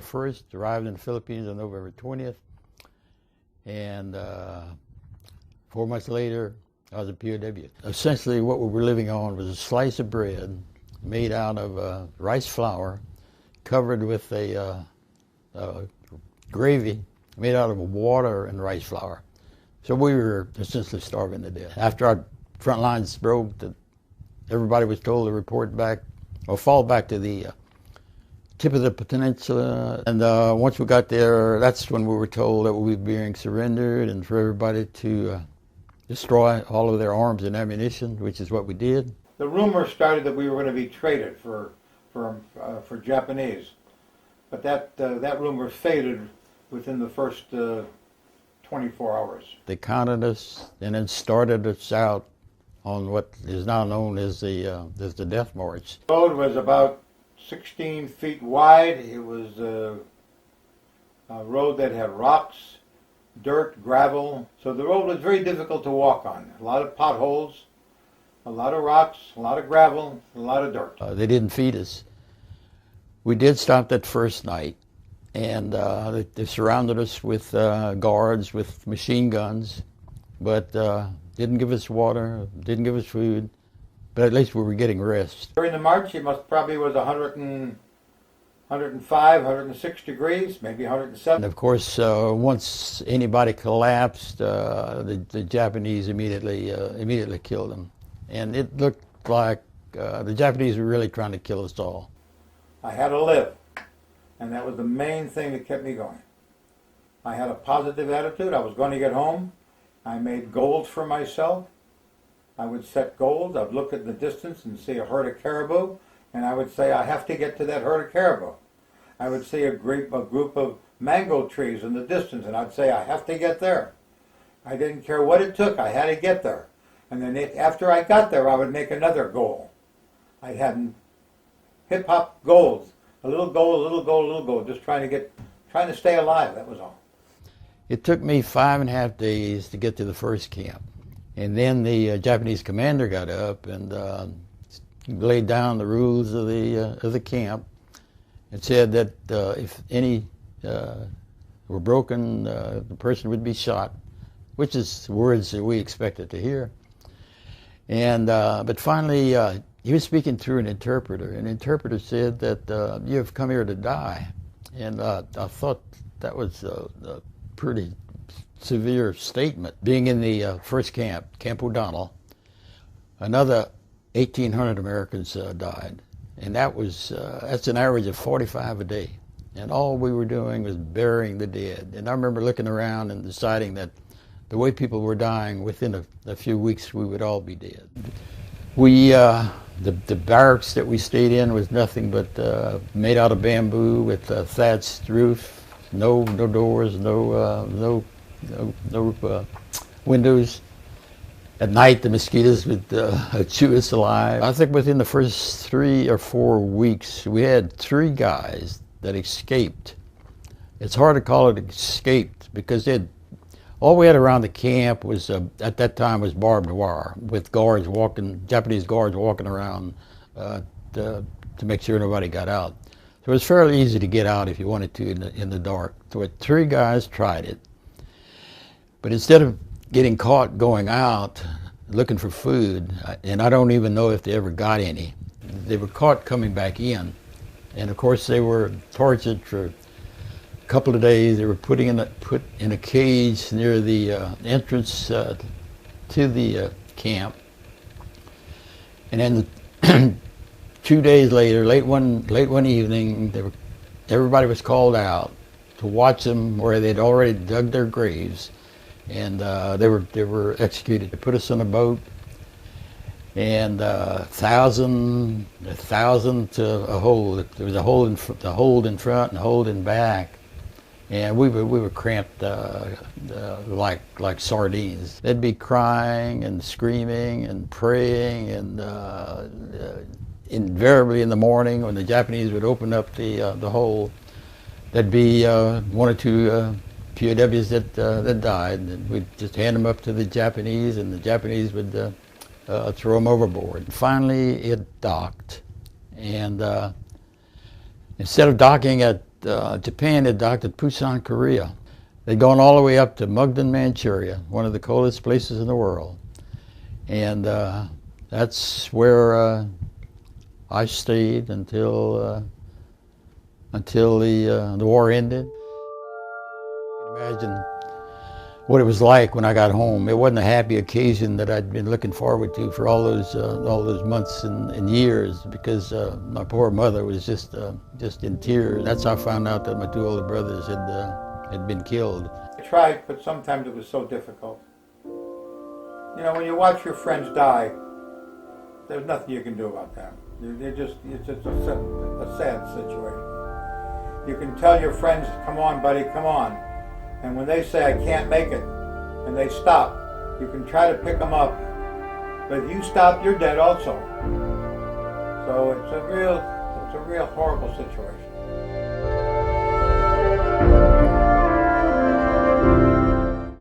1st, arrived in the Philippines on November 20th, and 4 months later, I was a POW. Essentially, what we were living on was a slice of bread made out of rice flour, covered with a gravy made out of water and rice flour. So we were essentially starving to death. After our front lines broke, everybody was told to report back or fall back to the tip of the peninsula. And once we got there, that's when we were told that we were being surrendered and for everybody to destroy all of their arms and ammunition, which is what we did. The rumor started that we were going to be traded for Japanese, but that rumor faded within the first 24 hours. They counted us and then started us out on what is now known as the Death March. The road was about 16 feet wide. It was a road that had rocks, dirt, gravel. So the road was very difficult to walk on. A lot of potholes, a lot of rocks, a lot of gravel, a lot of dirt. They didn't feed us. We did stop that first night, and they surrounded us with guards with machine guns, but didn't give us water, didn't give us food, but at least we were getting rest. During the march, it probably was 105, 106 degrees, maybe 107. And of course, once anybody collapsed, the Japanese immediately killed them. And it looked like the Japanese were really trying to kill us all. I had to live, and that was the main thing that kept me going. I had a positive attitude. I was going to get home. I made goals for myself. I would set goals. I'd look at the distance and see a herd of caribou, and I would say, I have to get to that herd of caribou. I would see a group of mango trees in the distance, and I'd say, I have to get there. I didn't care what it took. I had to get there. And then after I got there, I would make another goal. I had hip-hop goals. A little goal, a little goal, a little goal, just trying to stay alive, that was all. It took me 5.5 days to get to the first camp. And then the Japanese commander got up and laid down the rules of the camp and said that if any were broken, the person would be shot, which is words that we expected to hear. And but finally, he was speaking through an interpreter. An interpreter said that you have come here to die. And I thought that was a pretty severe statement. Being in the first camp, Camp O'Donnell, another 1,800 Americans died. And that's an average of 45 a day. And all we were doing was burying the dead. And I remember looking around and deciding that the way people were dying, within a few weeks we would all be dead. The barracks that we stayed in was nothing but made out of bamboo with a thatched roof, no doors, no windows. At night, the mosquitoes would chew us alive. I think within the first 3 or 4 weeks, we had 3 guys that escaped. It's hard to call it escaped because all we had around the camp was, at that time, was barbed wire with Japanese guards walking around to make sure nobody got out. So it was fairly easy to get out if you wanted to in the dark. So 3 guys tried it. But instead of getting caught going out looking for food, and I don't even know if they ever got any, they were caught coming back in. And of course they were tortured for a couple of days. They were put in a cage near the entrance to the camp. And then 2 days later, late one evening, everybody was called out to watch them where they'd already dug their graves. And they were executed. They put us on a boat, and 1,000 to a hole. There was a hole in front and a hole in back, and we were cramped like sardines. They'd be crying and screaming and praying, and invariably in the morning when the Japanese would open up the hole, there'd be 1 or 2 POWs that died, and we'd just hand them up to the Japanese, and the Japanese would throw them overboard. Finally, it docked, and instead of docking at Japan had docked at Busan, Korea. They'd gone all the way up to Mukden, Manchuria, one of the coldest places in the world. And that's where I stayed until the war ended. Imagine what it was like when I got home. It wasn't a happy occasion that I'd been looking forward to for all those months and years, because my poor mother was just in tears. That's how I found out that my two older brothers had been killed. I tried, but sometimes it was so difficult. You know, when you watch your friends die, there's nothing you can do about that. It's just a sad situation. You can tell your friends, come on, buddy, come on. And when they say, I can't make it, and they stop, you can try to pick them up. But if you stop, you're dead also. So it's a real horrible situation.